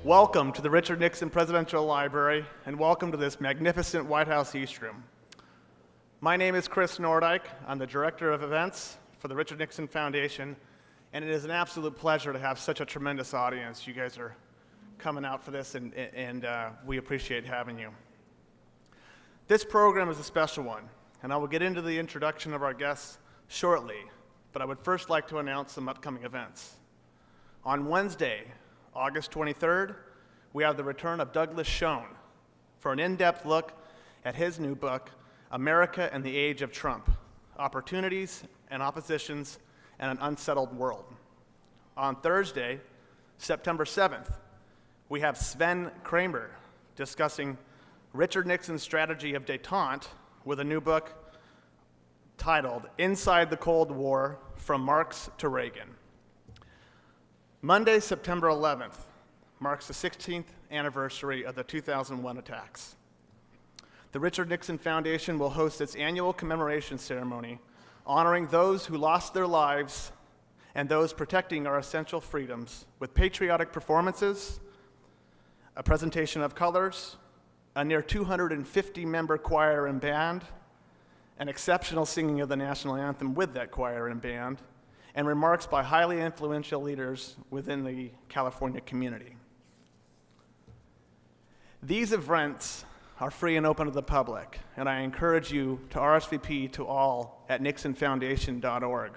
Welcome to the Richard Nixon Presidential Library, and welcome to this magnificent White House East Room. My name is Chris Nordyke. I'm the Director of Events for the Richard Nixon Foundation, and it is an absolute pleasure to have such a tremendous audience. You guys are coming out for this, and we appreciate having you. This program is a special one, and I will get into the introduction of our guests shortly, but I would first like to announce some upcoming events. On Wednesday, August 23rd, we have the return of Douglas Schoen for an in-depth look at his new book, America and the Age of Trump, Opportunities and Oppositions in an Unsettled World. On Thursday, September 7th, we have Sven Kramer discussing Richard Nixon's strategy of détente with a new book titled Inside the Cold War, From Marx to Reagan. Monday, September 11th, marks the 16th anniversary of the 2001 attacks. The Richard Nixon Foundation will host its annual commemoration ceremony, honoring those who lost their lives and those protecting our essential freedoms with patriotic performances, a presentation of colors, a near 250-member choir and band, an exceptional singing of the national anthem with that choir and band, and remarks by highly influential leaders within the California community. These events are free and open to the public, and I encourage you to RSVP to all at nixonfoundation.org.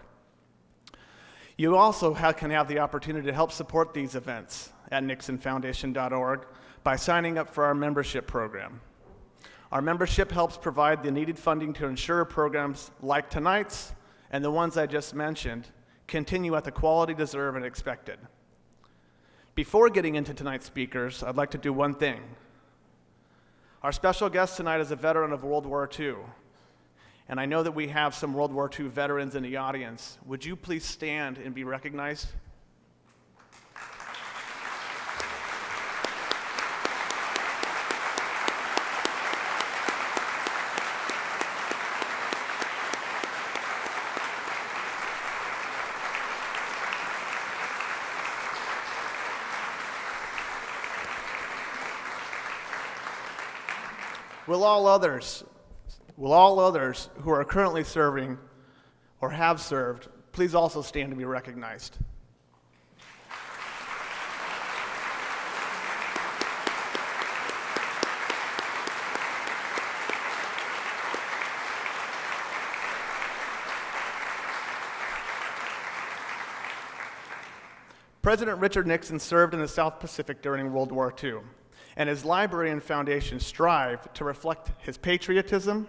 You also can have the opportunity to help support these events at nixonfoundation.org by signing up for our membership program. Our membership helps provide the needed funding to ensure programs like tonight's and the ones I just mentioned continue at the quality deserved and expected. Before getting into tonight's speakers, I'd like to do one thing. Our special guest tonight is a veteran of World War II, and I know that we have some World War II veterans in the audience. Would you please stand and be recognized? Will all others who are currently serving or have served, please also stand to be recognized. President Richard Nixon served in the South Pacific during World War II. And his library and foundation strive to reflect his patriotism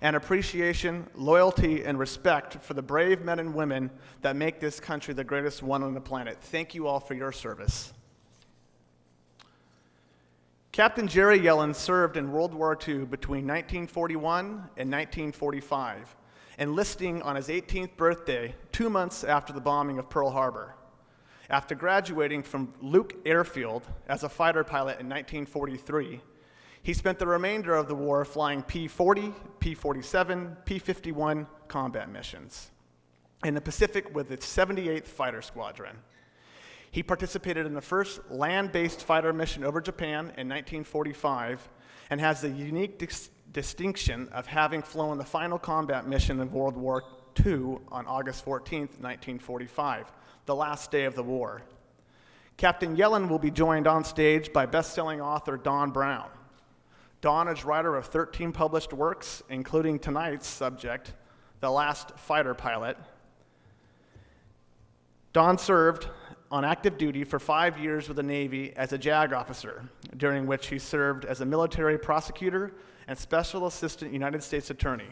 and appreciation, loyalty, and respect for the brave men and women that make this country the greatest one on the planet. Thank you all for your service. Captain Jerry Yellin served in World War II between 1941 and 1945, enlisting on his 18th birthday, 2 months after the bombing of Pearl Harbor. After graduating from Luke Airfield as a fighter pilot in 1943, he spent the remainder of the war flying P-40, P-47, P-51 combat missions in the Pacific with its 78th Fighter Squadron. He participated in the first land-based fighter mission over Japan in 1945 and has the unique distinction of having flown the final combat mission of World War II on August 14th, 1945. The last day of the war. Captain Yellin will be joined on stage by best-selling author Don Brown. Don is writer of 13 published works, including tonight's subject, The Last Fighter Pilot. Don served on active duty for 5 years with the Navy as a JAG officer, during which he served as a military prosecutor and special assistant United States attorney.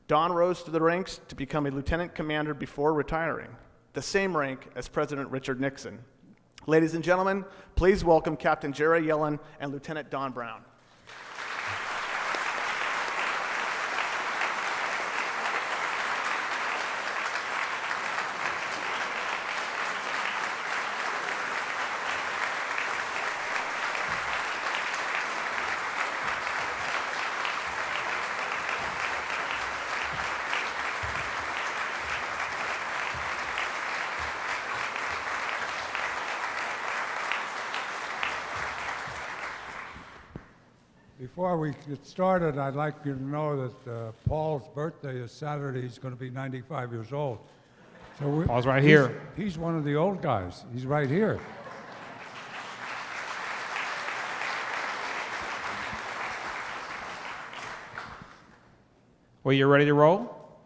Don rose to the ranks to become a lieutenant commander before retiring, the same rank as President Richard Nixon. Ladies and gentlemen, please welcome Captain Jerry Yellin and Lieutenant Don Brown. Before we get started, I'd like you to know that Paul's birthday is Saturday. He's going to be 95 years old. So Paul's right here. He's one of the old guys. He's right here. Well, you ready to roll?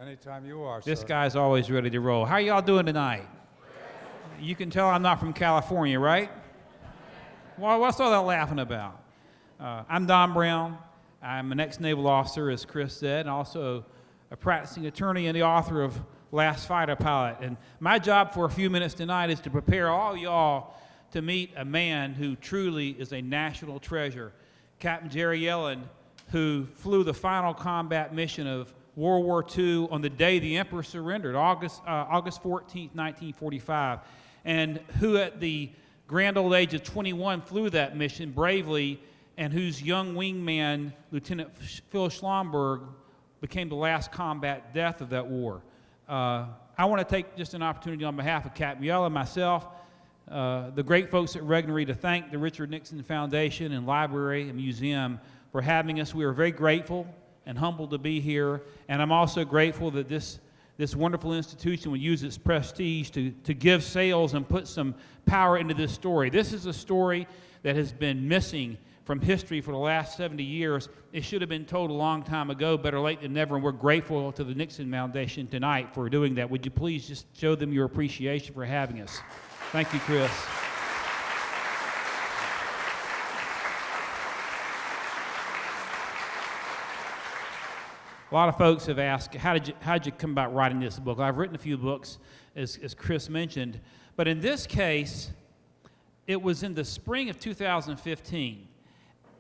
Anytime you are, This sir. guy's always ready to roll. How y'all doing tonight? You can tell I'm not from California, right? Well, what's all that laughing about? I'm Don Brown. I'm an ex-naval officer, as Chris said, and also a practicing attorney and the author of Last Fighter Pilot. And my job for a few minutes tonight is to prepare all y'all to meet a man who truly is a national treasure, Captain Jerry Yellin, who flew the final combat mission of World War II on the day the Emperor surrendered, August 14th, 1945, and who at the grand old age of 21 flew that mission bravely, and whose young wingman, Lieutenant Phillip Schlamberg, became the last combat death of that war. I want to take just an opportunity on behalf of Captain Yellin, myself, the great folks at Regnery, to thank the Richard Nixon Foundation and Library and Museum for having us. We are very grateful and humbled to be here, and I'm also grateful that this wonderful institution would use its prestige to give sales and put some power into this story. This is a story that has been missing from history for the last 70 years. It should have been told a long time ago, better late than never, and we're grateful to the Nixon Foundation tonight for doing that. Would you please just show them your appreciation for having us? Thank you, Chris. A lot of folks have asked, how did you come about writing this book? I've written a few books, as Chris mentioned, but in this case, it was in the spring of 2015,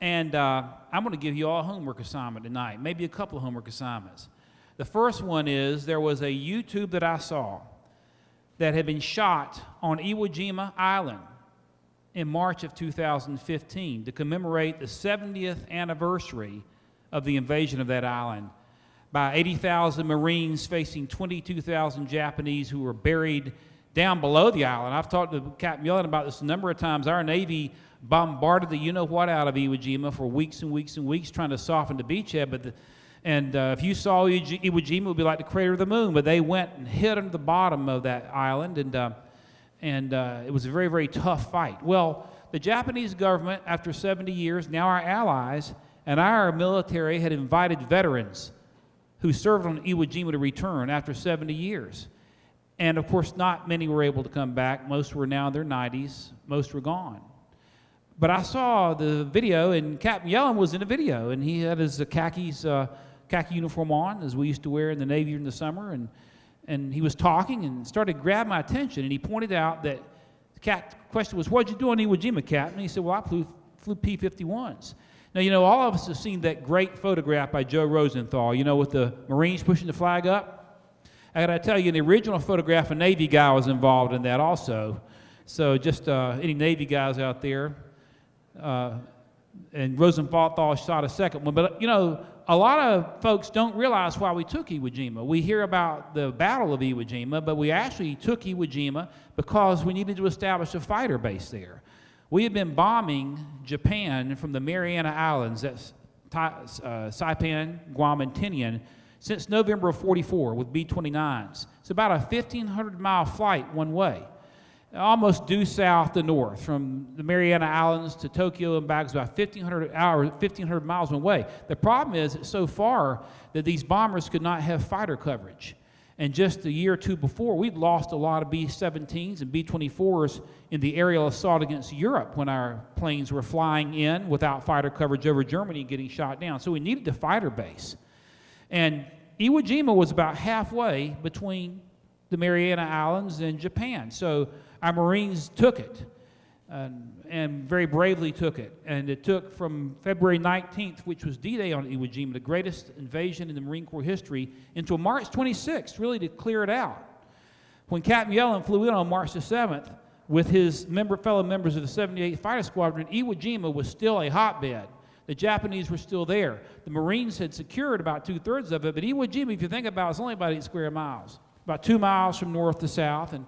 and I'm going to give you all a homework assignment tonight, maybe a couple of homework assignments. The first one is there was a YouTube that I saw that had been shot on Iwo Jima Island in March of 2015 to commemorate the 70th anniversary of the invasion of that island by 80,000 Marines facing 22,000 Japanese who were buried down below the island. I've talked to Captain Yellin about this a number of times. Our Navy bombarded the you-know-what out of Iwo Jima for weeks and weeks and weeks trying to soften the beachhead. If you saw Iwo Jima, it would be like the crater of the moon, but they went and hid under the bottom of that island, and it was a very, very tough fight. Well, the Japanese government, after 70 years, now our allies, and our military had invited veterans who served on Iwo Jima to return after 70 years. And of course, not many were able to come back. Most were now in their 90s. Most were gone. But I saw the video, and Captain Yellin was in the video, and he had his khaki uniform on, as we used to wear in the Navy in the summer, and he was talking and started to grab my attention, and he pointed out that the question was, "What'd you do on Iwo Jima, Captain?" And he said, "Well, I flew P-51s. Now, you know, all of us have seen that great photograph by Joe Rosenthal, you know, with the Marines pushing the flag up. I gotta tell you, in the original photograph, a Navy guy was involved in that also. So just any Navy guys out there. And Rosenthal shot a second one. But, you know, a lot of folks don't realize why we took Iwo Jima. We hear about the Battle of Iwo Jima, but we actually took Iwo Jima because we needed to establish a fighter base there. We had been bombing Japan from the Mariana Islands, that's Saipan, Guam, and Tinian, since November of '44 with B-29s. It's about a 1,500-mile flight one way, almost due south to north. From the Mariana Islands to Tokyo and back is about 1,500 miles one way. The problem is it's so far that these bombers could not have fighter coverage. And just a year or two before, we'd lost a lot of B-17s and B-24s in the aerial assault against Europe when our planes were flying in without fighter coverage over Germany getting shot down. So we needed a fighter base. And Iwo Jima was about halfway between the Mariana Islands and Japan. So our Marines took it, and very bravely took it. And it took from February 19th, which was D-Day on Iwo Jima, the greatest invasion in the Marine Corps history, until March 26th, really to clear it out. When Captain Yellin flew in on March the 7th with his fellow members of the 78th Fighter Squadron, Iwo Jima was still a hotbed. The Japanese were still there. The Marines had secured about 2/3 of it, but Iwo Jima, if you think about it, it's only about 8 square miles, about 2 miles from north to south, and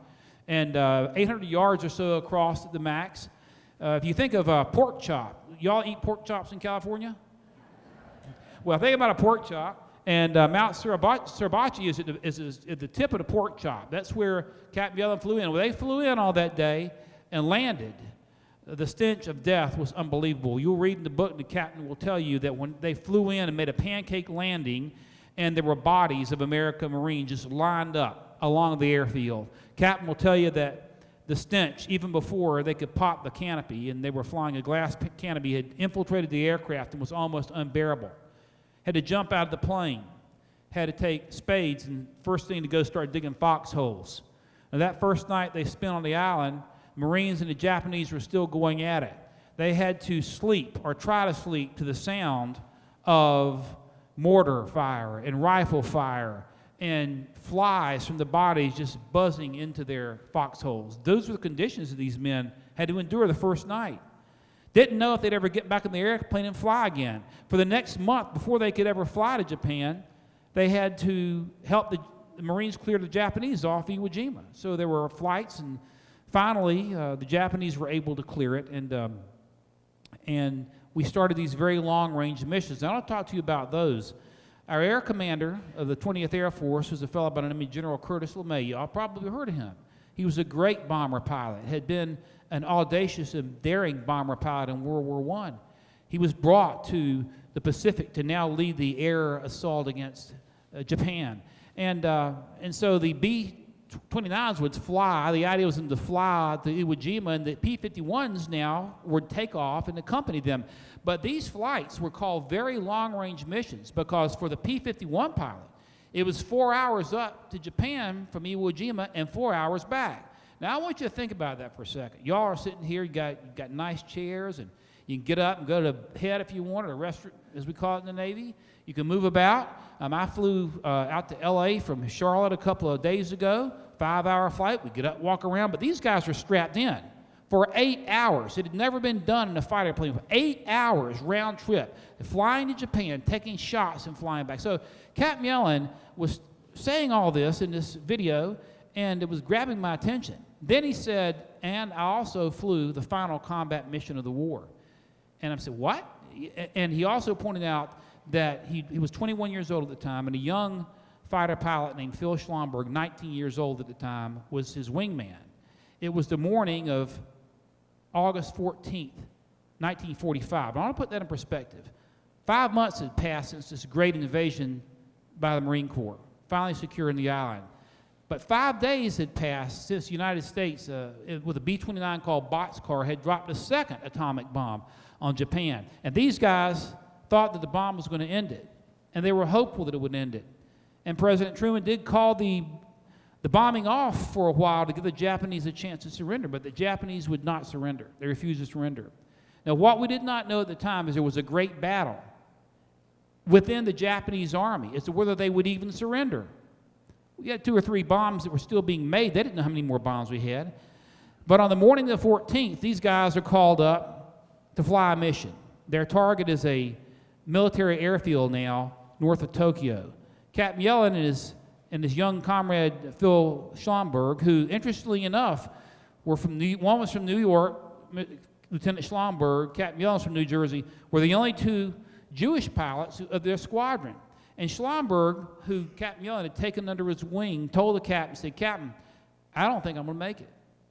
800 yards or so across at the max. If you think of a pork chop, y'all eat pork chops in California? Well, think about a pork chop, and Mount Suribachi is at the tip of the pork chop. That's where Captain Yellin flew in. Well, they flew in all that day and landed. The stench of death was unbelievable. You'll read in the book, and the captain will tell you that when they flew in and made a pancake landing, and there were bodies of American Marines just lined up along the airfield. Captain will tell you that the stench, even before they could pop the canopy, and they were flying a glass canopy, had infiltrated the aircraft and was almost unbearable. Had to jump out of the plane, had to take spades, and first thing to go start digging foxholes. Now, that first night they spent on the island, Marines and the Japanese were still going at it. They had to sleep or try to sleep to the sound of mortar fire and rifle fire and flies from the bodies just buzzing into their foxholes. Those were the conditions that these men had to endure the first night. Didn't know if they'd ever get back in the airplane and fly again. For the next month, before they could ever fly to Japan, they had to help the Marines clear the Japanese off Iwo Jima. So there were flights, and finally, the Japanese were able to clear it, and we started these very long-range missions. And I'll talk to you about those. Our air commander of the 20th Air Force was a fellow by the name of General Curtis LeMay. Y'all probably heard of him. He was a great bomber pilot, had been an audacious and daring bomber pilot in World War I. He was brought to the Pacific to now lead the air assault against Japan. And so the B-29s would fly. The idea was them to fly to Iwo Jima, and the P-51s now would take off and accompany them. But these flights were called very long-range missions because for the P-51 pilot, it was 4 hours up to Japan from Iwo Jima and 4 hours back. Now, I want you to think about that for a second. Y'all are sitting here, you got nice chairs, and you can get up and go to the head if you want, or the restroom, as we call it in the Navy. You can move about. I flew out to L.A. from Charlotte a couple of days ago, 5-hour flight. We get up, walk around, but these guys were strapped in for 8 hours. It had never been done in a fighter plane. For 8 hours round trip, flying to Japan, taking shots and flying back. So Captain Yellin was saying all this in this video, and it was grabbing my attention. Then he said, and I also flew the final combat mission of the war. And I said, what? And he also pointed out that he was 21 years old at the time, and a young fighter pilot named Phil Schlamberg, 19 years old at the time, was his wingman. It was the morning of August 14th, 1945. I want to put that in perspective. 5 months had passed since this great invasion by the Marine Corps, finally securing the island. But 5 days had passed since the United States, with a B-29 called Boxcar, had dropped a second atomic bomb on Japan. And these guys thought that the bomb was going to end it, and they were hopeful that it would end it. And President Truman did call the bombing off for a while to give the Japanese a chance to surrender, but the Japanese would not surrender. They refused to surrender. Now, what we did not know at the time is there was a great battle within the Japanese army as to whether they would even surrender. We had 2 or 3 bombs that were still being made. They didn't know how many more bombs we had. But on the morning of the 14th, these guys are called up to fly a mission. Their target is a military airfield now north of Tokyo. Captain Yellin and his young comrade Phil Schlamberg, who, interestingly enough, were from one was from New York, Lieutenant Schlamberg, Captain Yellin's from New Jersey, were the only 2 Jewish pilots of their squadron. And Schlamberg, who Captain Yellin had taken under his wing, told the captain, said, "Captain, I don't think I'm going to make it."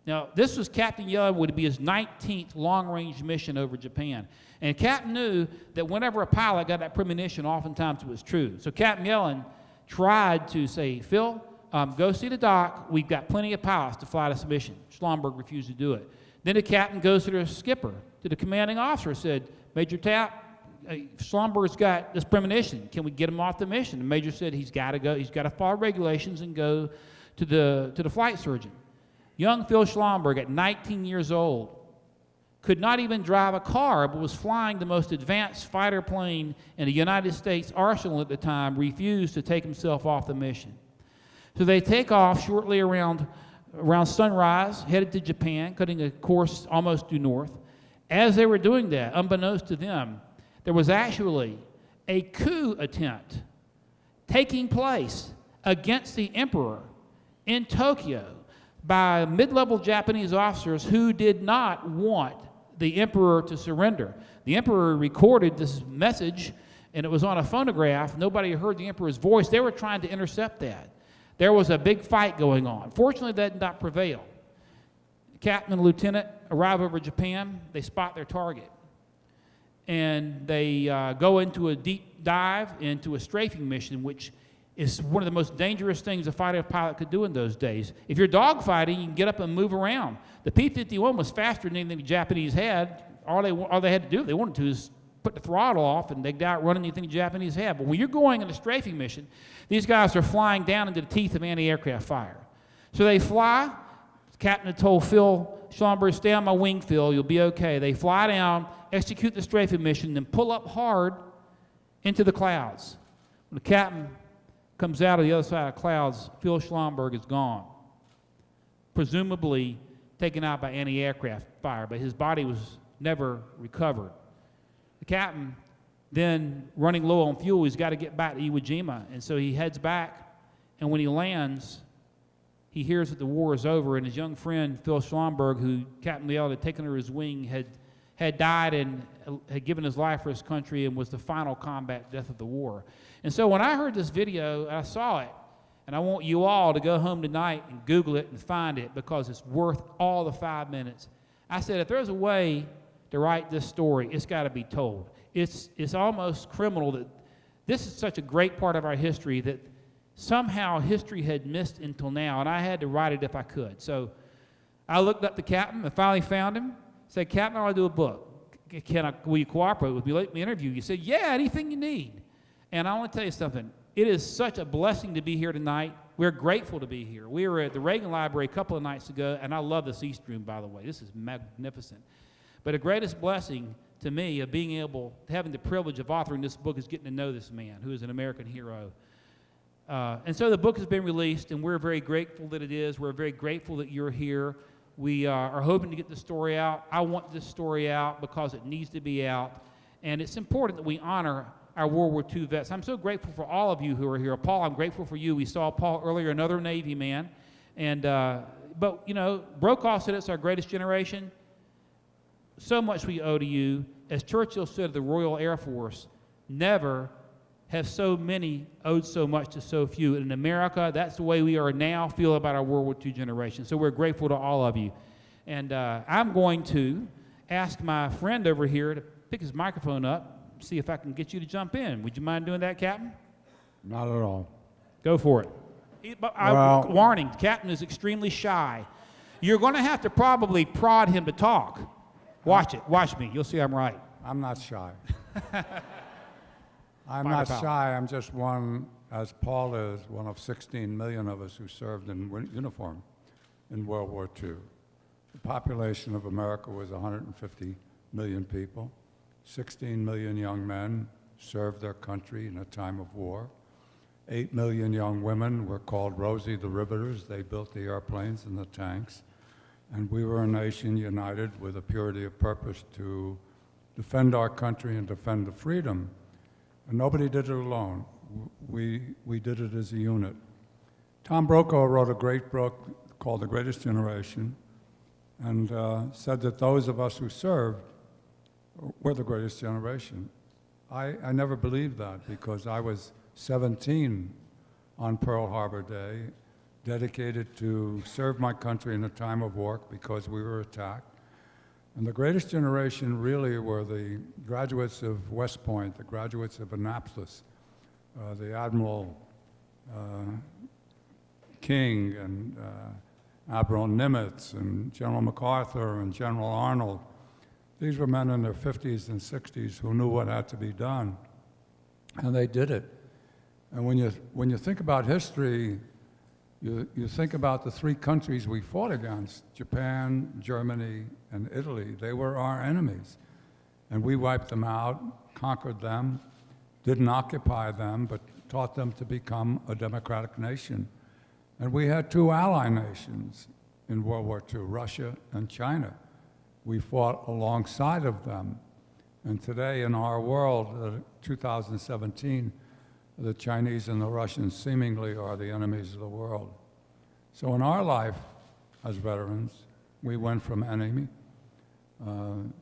Now, this was Captain Yellin, would be his 19th long-range mission over Japan. And Captain knew that whenever a pilot got that premonition, oftentimes it was true. So Captain Yellin tried to say, "Phil, go see the dock. We've got plenty of pilots to fly this mission." Schlamberg refused to do it. Then the captain goes to the skipper, to the commanding officer, said, "Major Tapp, Schlamberg's got this premonition. Can we get him off the mission?" The major said he's got to go. He's got to follow regulations and go to the flight surgeon. Young Phil Schlamberg, at 19 years old, could not even drive a car, but was flying the most advanced fighter plane in the United States arsenal at the time, refused to take himself off the mission. So they take off shortly around sunrise, headed to Japan, cutting a course almost due north. As they were doing that, unbeknownst to them, there was actually a coup attempt taking place against the emperor in Tokyo by mid-level Japanese officers who did not want the emperor to surrender. The emperor recorded this message, and it was on a phonograph. Nobody heard the emperor's voice. They were trying to intercept that. There was a big fight going on. Fortunately, that did not prevail. The captain and lieutenant arrive over Japan. They spot their target. And they go into a deep dive into a strafing mission, which is one of the most dangerous things a fighter pilot could do in those days. If you're dogfighting, you can get up and move around. The P-51 was faster than anything the Japanese had. All they had to do, if they wanted to, is put the throttle off, and they'd outrun anything the Japanese had. But when you're going on a strafing mission, these guys are flying down into the teeth of anti-aircraft fire. So they fly. The captain had told Phil Schlamberg, stay on my wing, Phil, you'll be okay. They fly down, execute the strafing mission, then pull up hard into the clouds. When the captain comes out of the other side of the clouds, Phil Schlamberg is gone, presumably taken out by anti-aircraft fire, but his body was never recovered. The captain, then running low on fuel, he's got to get back to Iwo Jima, and so he heads back, and when he lands, he hears that the war is over, and his young friend, Phil Schlamberg, who Captain Yellin had taken under his wing, had died and had given his life for his country and was the final combat death of the war. And so when I heard this video, and I saw it, and I want you all to go home tonight and Google it and find it because it's worth all the 5 minutes. I said, if there's a way to write this story, it's got to be told. It's almost criminal that this is such a great part of our history that somehow history had missed until now, and I had to write it if I could. So I looked up the captain and finally found him. Said, Captain, I want to do a book. Will you cooperate with me? Let me interview you. He said, yeah, anything you need. And I want to tell you something. It is such a blessing to be here tonight. We're grateful to be here. We were at the Reagan Library a couple of nights ago, and I love this East Room, by the way. This is magnificent. But the greatest blessing to me of being able, having the privilege of authoring this book is getting to know this man who is an American hero. And so the book has been released, and we're very grateful that it is. We're very grateful that you're here. We are hoping to get the story out. I want this story out because it needs to be out. And it's important that we honor our World War II vets. I'm so grateful for all of you who are here. Paul, I'm grateful for you. We saw Paul earlier, another Navy man. And, but, you know, Brokaw said it's our greatest generation. So much we owe to you. As Churchill said of the Royal Air Force, never have so many owed so much to so few. And in America, that's the way we are now feel about our World War II generation. So we're grateful to all of you. And I'm going to ask my friend over here to pick his microphone up, see if I can get you to jump in. Would you mind doing that, Captain? Not at all. Go for it. Warning, the Captain is extremely shy. You're going to have to probably prod him to talk. Watch it. Watch me. You'll see I'm right. I'm not shy. I'm not shy. I'm just one, as Paul is, one of 16 million of us who served in uniform in World War II. The population of America was 150 million people. 16 million young men served their country in a time of war. 8 million young women were called Rosie the Riveters. They built the airplanes and the tanks. And we were a nation united with a purity of purpose to defend our country and defend the freedom. And nobody did it alone. We did it as a unit. Tom Brokaw wrote a great book called The Greatest Generation and said that those of us who served were the greatest generation. I never believed that because I was 17 on Pearl Harbor Day, dedicated to serve my country in a time of war because we were attacked. And the greatest generation really were the graduates of West Point, the graduates of Annapolis, the Admiral King and Admiral Nimitz and General MacArthur and General Arnold. These were men in their 50s and 60s who knew what had to be done, and they did it. And when you think about history, you think about the three countries we fought against, Japan, Germany, and Italy. They were our enemies. And we wiped them out, conquered them, didn't occupy them, but taught them to become a democratic nation. And we had two ally nations in World War II, Russia and China. We fought alongside of them. And today in our world, 2017, the Chinese and the Russians seemingly are the enemies of the world. So in our life as veterans, we went from enemy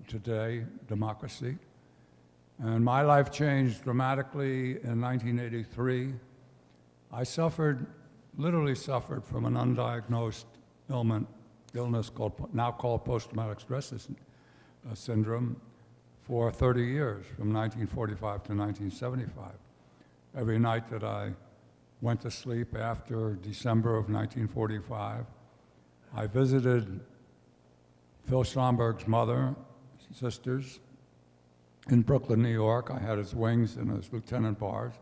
today, democracy. And my life changed dramatically in 1983. I literally suffered from an undiagnosed illness now called post-traumatic stress syndrome for 30 years, from 1945 to 1975. Every night that I went to sleep after December of 1945, I visited Phil Schlamberg's mother, sisters, in Brooklyn, New York. I had his wings and his lieutenant bars.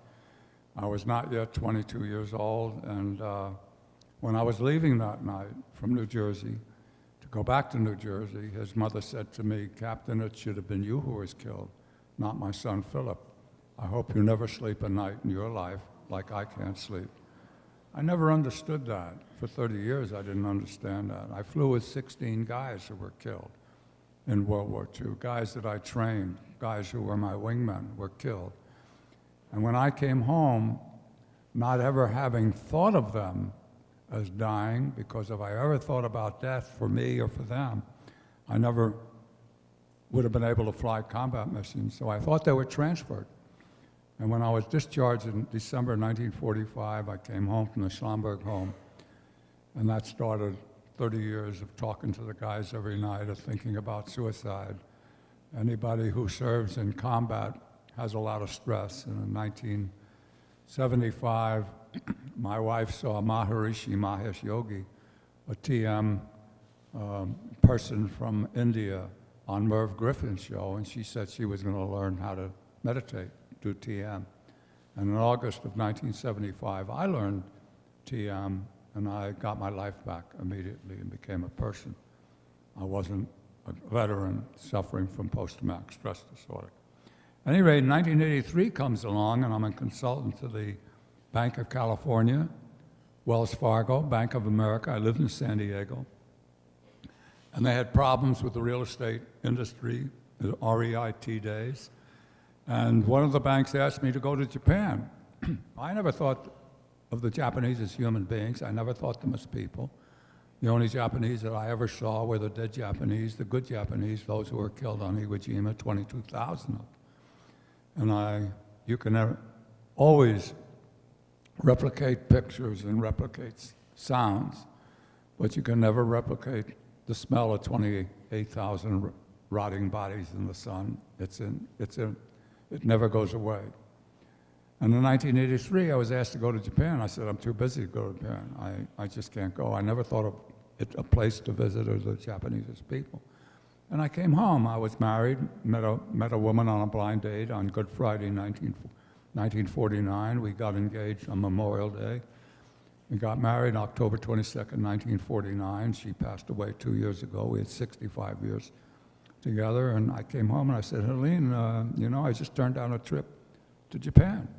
I was not yet 22 years old, and when I was leaving that night from New Jersey to go back to New Jersey, his mother said to me, "Captain, it should have been you who was killed, not my son Philip. I hope you never sleep a night in your life like I can't sleep." I never understood that. For 30 years, I didn't understand that. I flew with 16 guys who were killed in World War II, guys that I trained, guys who were my wingmen were killed. And when I came home, not ever having thought of them as dying, because if I ever thought about death for me or for them, I never would have been able to fly combat missions. So I thought they were transferred. And when I was discharged in December 1945, I came home from the Schlamberg home, and that started 30 years of talking to the guys every night, of thinking about suicide. Anybody who serves in combat has a lot of stress. And in 1975, my wife saw Maharishi Mahesh Yogi, a TM person from India, on Merv Griffin's show, and she said she was going to learn how to meditate, do TM. And in August of 1975, I learned TM, and I got my life back immediately and became a person. I wasn't a veteran suffering from post-traumatic stress disorder. At any rate, 1983 comes along, and I'm a consultant to the Bank of California, Wells Fargo, Bank of America. I lived in San Diego. And they had problems with the real estate industry, the REIT days. And one of the banks asked me to go to Japan. I never thought of the Japanese as human beings. I never thought them as people. The only Japanese that I ever saw were the dead Japanese, the good Japanese, those who were killed on Iwo Jima, 22,000 of them. And you can always replicate pictures and replicate sounds, but you can never replicate the smell of 28,000 rotting bodies in the sun. It never goes away. And in 1983, I was asked to go to Japan. I said, I'm too busy to go to Japan. I just can't go. I never thought of it a place to visit or the Japanese as people. And I came home. I was married, met a woman on a blind date on Good Friday, 1949. We got engaged on Memorial Day. We got married October 22nd, 1949. She passed away 2 years ago. We had 65 years together. And I came home and I said, Helene, I just turned down a trip to Japan.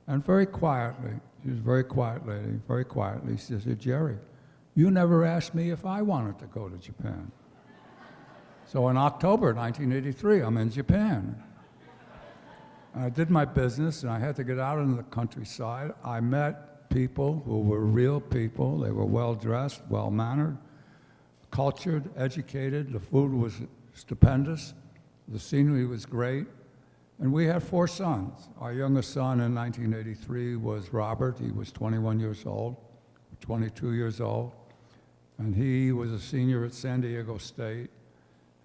And very quietly, she was a very quiet lady, very quietly, she said, Jerry, you never asked me if I wanted to go to Japan. So in October 1983, I'm in Japan. And I did my business, and I had to get out into the countryside. I met people who were real people. They were well-dressed, well-mannered, cultured, educated. The food was stupendous. The scenery was great. And we had 4 sons. Our youngest son in 1983 was Robert. He was 21 years old, 22 years old. And he was a senior at San Diego State.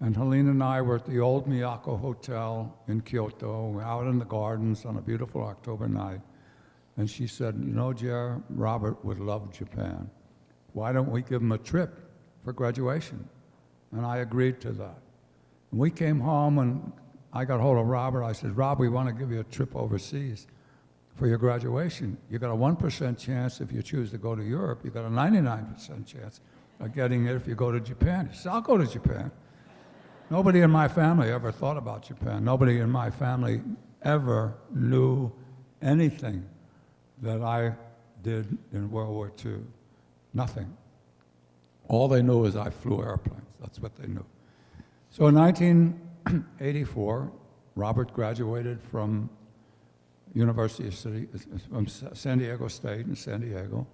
And Helene and I were at the old Miyako Hotel in Kyoto. We're out in the gardens on a beautiful October night. And she said, Jer, Robert would love Japan. Why don't we give him a trip for graduation? And I agreed to that. And we came home, and I got hold of Robert. I said, Rob, we want to give you a trip overseas for your graduation. You got a 1% chance if you choose to go to Europe. You got a 99% chance of getting it if you go to Japan. He said, I'll go to Japan. Nobody in my family ever thought about Japan. Nobody in my family ever knew anything that I did in World War II. Nothing. All they knew is I flew airplanes. That's what they knew. So in 1984, Robert graduated from from San Diego State in San Diego.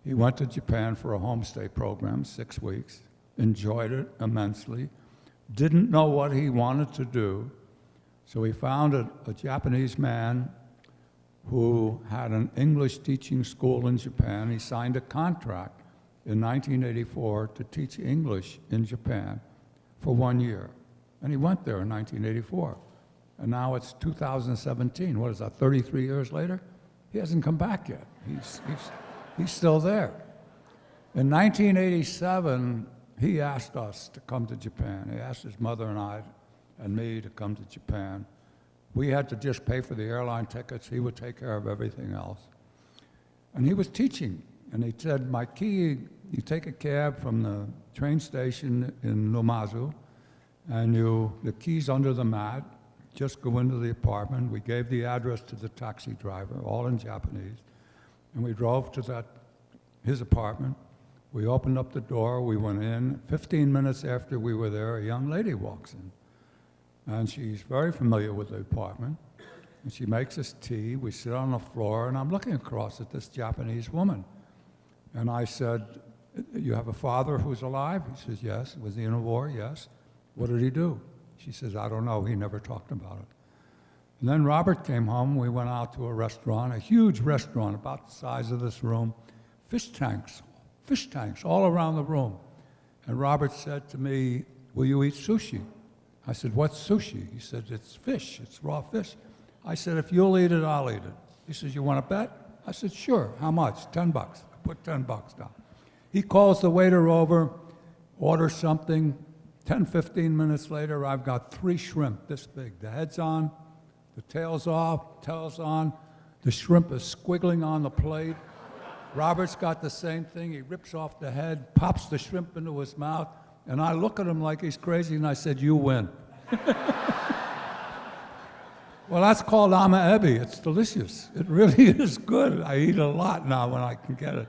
He went to Japan for a homestay program, 6 weeks, enjoyed it immensely, didn't know what he wanted to do, so he found a Japanese man who had an English teaching school in Japan. He signed a contract in 1984 to teach English in Japan for 1 year. And he went there in 1984. And now it's 2017. What is that, 33 years later? He hasn't come back yet. He's still there. In 1987, he asked us to come to Japan. He asked his mother and I and me to come to Japan. We had to just pay for the airline tickets. He would take care of everything else. And he was teaching. And he said, my key, you take a cab from the train station in Numazu, and the key's under the mat. Just go into the apartment. We gave the address to the taxi driver, all in Japanese. And we drove to his apartment. We opened up the door, we went in. 15 minutes after we were there, a young lady walks in. And she's very familiar with the apartment. And she makes us tea, we sit on the floor, and I'm looking across at this Japanese woman. And I said, you have a father who's alive? He says, yes. Was he in a war? Yes. What did he do? She says, I don't know, he never talked about it. And then Robert came home, we went out to a restaurant, a huge restaurant about the size of this room, fish tanks all around the room. And Robert said to me, will you eat sushi? I said, what's sushi? He said, it's fish, it's raw fish. I said, if you'll eat it, I'll eat it. He says, you want to bet? I said, sure, how much? $10. I put $10 down. He calls the waiter over, orders something. 10, 15 minutes later, I've got 3 shrimp this big. The head's on, the tail's off, tail's on. The shrimp is squiggling on the plate. Robert's got the same thing. He rips off the head, pops the shrimp into his mouth, and I look at him like he's crazy, and I said, you win. Well, that's called ama ebi. It's delicious. It really is good. I eat a lot now when I can get it.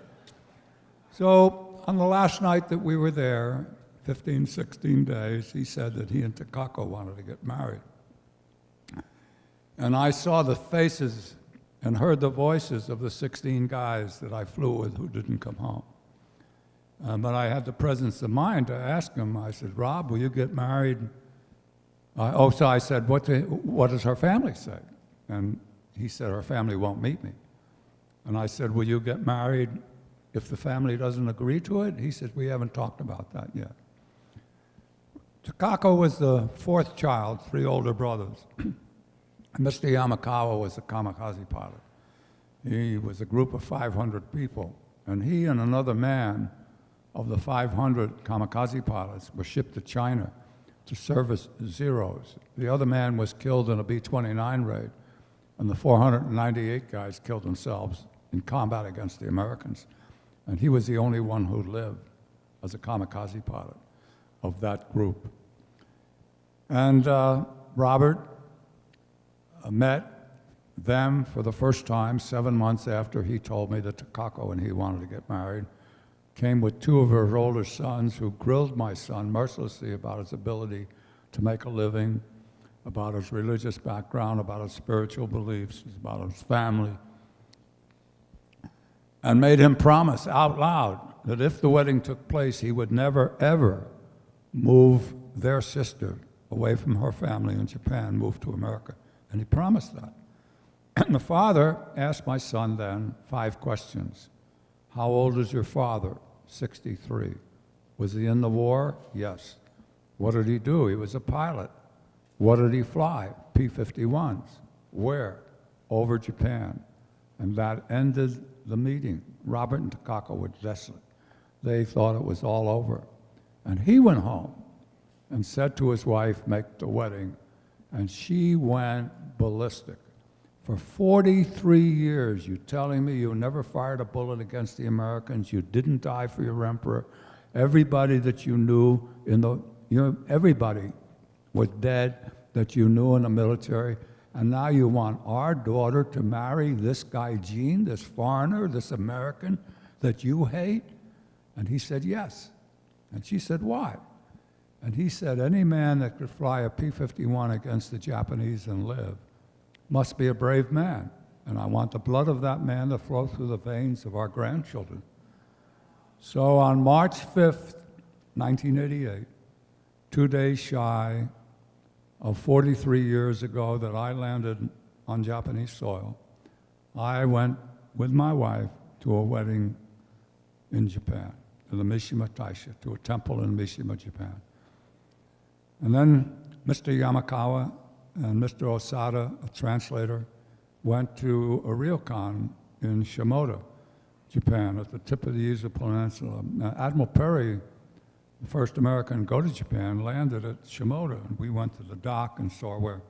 So on the last night that we were there, 15, 16 days, he said that he and Takako wanted to get married. And I saw the faces and heard the voices of the 16 guys that I flew with who didn't come home. But I had the presence of mind to ask him. I said, Rob, will you get married? So I said, what does her family say? And he said, her family won't meet me. And I said, will you get married if the family doesn't agree to it? He said, we haven't talked about that yet. Takako was the 4th child, 3 older brothers. Mr. Yamakawa was a kamikaze pilot. He was a group of 500 people, and he and another man of the 500 kamikaze pilots were shipped to China to service Zeros. The other man was killed in a B-29 raid, and the 498 guys killed themselves in combat against the Americans. And he was the only one who lived as a kamikaze pilot of that group. And Robert met them for the first time 7 months after he told me that Takako and he wanted to get married. Came with 2 of her older sons who grilled my son mercilessly about his ability to make a living, about his religious background, about his spiritual beliefs, about his family, and made him promise out loud that if the wedding took place, he would never, ever move their sister away from her family in Japan, move to America. And he promised that. And the father asked my son then 5 questions. How old is your father? 63. Was he in the war? Yes. What did he do? He was a pilot. What did he fly? P-51s. Where? Over Japan. And that ended the meeting. Robert and Takako were desolate. They thought it was all over. And he went home and said to his wife, make the wedding. And she went ballistic. For 43 years, you're telling me you never fired a bullet against the Americans, you didn't die for your emperor. Everybody that you knew everybody was dead that you knew in the military, and now you want our daughter to marry this guy Gene, this foreigner, this American that you hate? And he said, yes. And she said, why? And he said, any man that could fly a P-51 against the Japanese and live must be a brave man, and I want the blood of that man to flow through the veins of our grandchildren. So on March 5th, 1988, 2 days shy of 43 years ago that I landed on Japanese soil, I went with my wife to a wedding in Japan, to the Mishima Taisha, to a temple in Mishima, Japan. And then Mr. Yamakawa and Mr. Osada, a translator, went to a ryokan in Shimoda, Japan, at the tip of the Izu Peninsula. Now, Admiral Perry, the first American to go to Japan, landed at Shimoda, and we went to the dock and saw where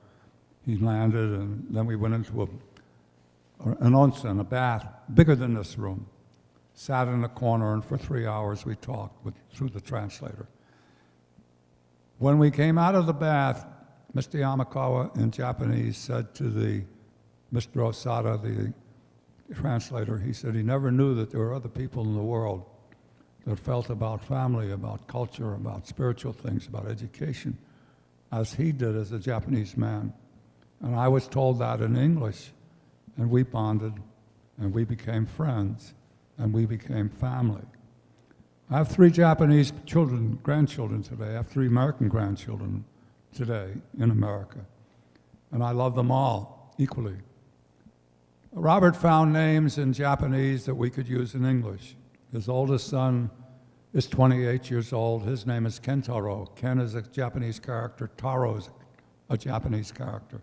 he landed, and then we went into an onsen, a bath, bigger than this room. Sat in a corner, and for 3 hours we talked through the translator. When we came out of the bath, Mr. Yamakawa in Japanese said to Mr. Osada, the translator, he said he never knew that there were other people in the world that felt about family, about culture, about spiritual things, about education, as he did as a Japanese man. And I was told that in English, and we bonded, and we became friends, and we became family. I have 3 Japanese children, grandchildren today. I have 3 American grandchildren today in America, and I love them all equally. Robert found names in Japanese that we could use in English. His oldest son is 28 years old. His name is Kentaro. Ken is a Japanese character. Taro is a Japanese character.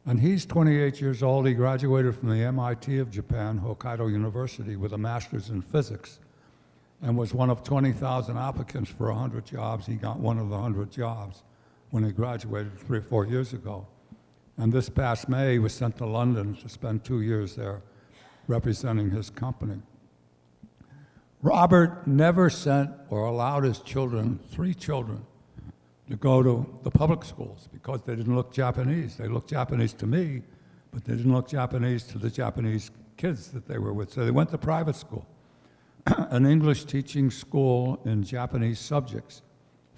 And he's 28 years old. He graduated from the MIT of Japan, Hokkaido University, with a master's in physics, and was one of 20,000 applicants for 100 jobs. He got one of the 100 jobs when he graduated 3 or 4 years ago. And this past May, he was sent to London to spend 2 years there representing his company. Robert never sent or allowed his children, 3 children, to go to the public schools because they didn't look Japanese. They looked Japanese to me, but they didn't look Japanese to the Japanese kids that they were with. So they went to private school, an English teaching school in Japanese subjects,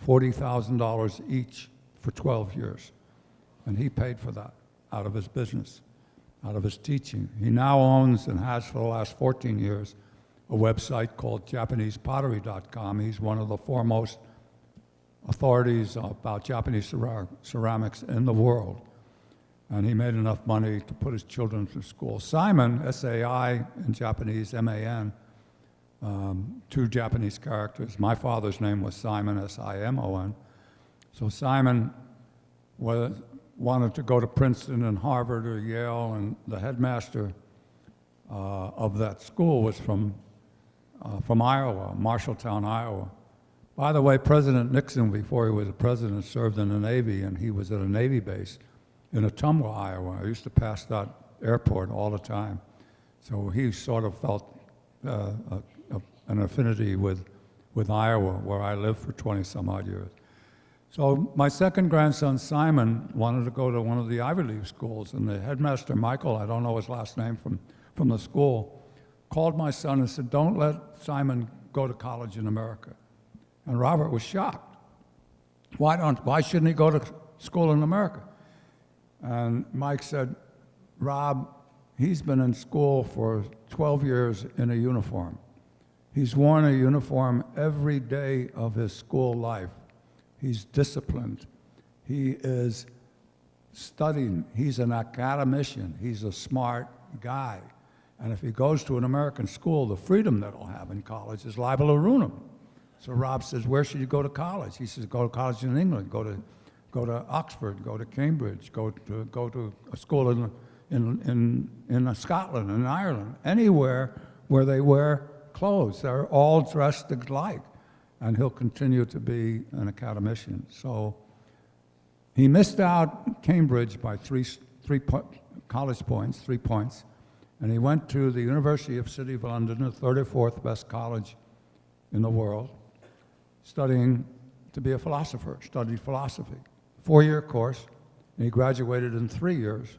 $40,000 each for 12 years. And he paid for that out of his business, out of his teaching. He now owns and has for the last 14 years a website called JapanesePottery.com. He's one of the foremost authorities about Japanese ceramics in the world. And he made enough money to put his children through school. Simon, S-A-I in Japanese, M-A-N, 2 Japanese characters. My father's name was Simon, S-I-M-O-N. So Simon wanted to go to Princeton and Harvard or Yale, and the headmaster of that school was from Iowa, Marshalltown, Iowa. By the way, President Nixon, before he was a president, served in the Navy, and he was at a Navy base in Ottumwa, Iowa. I used to pass that airport all the time. So he sort of felt an affinity with Iowa, where I lived for 20-some-odd years. So my second grandson, Simon, wanted to go to one of the Ivy League schools, and the headmaster, Michael, I don't know his last name from the school, called my son and said, "Don't let Simon go to college in America." And Robert was shocked. Why shouldn't he go to school in America? And Mike said, "Rob, he's been in school for 12 years in a uniform. He's worn a uniform every day of his school life. He's disciplined. He is studying. He's an academician. He's a smart guy. And if he goes to an American school, the freedom that he'll have in college is liable to ruin him." So Rob says, "Where should you go to college?" He says, "Go to college in England. Go to Oxford. Go to Cambridge. Go to a school in Scotland and Ireland. Anywhere where they wear clothes. They're all dressed alike." And he'll continue to be an academician. So he missed out Cambridge by three college points, 3 points, and he went to the University of City of London, the 34th best college in the world, studying to be a philosopher, studied philosophy. 4-year course, and he graduated in 3 years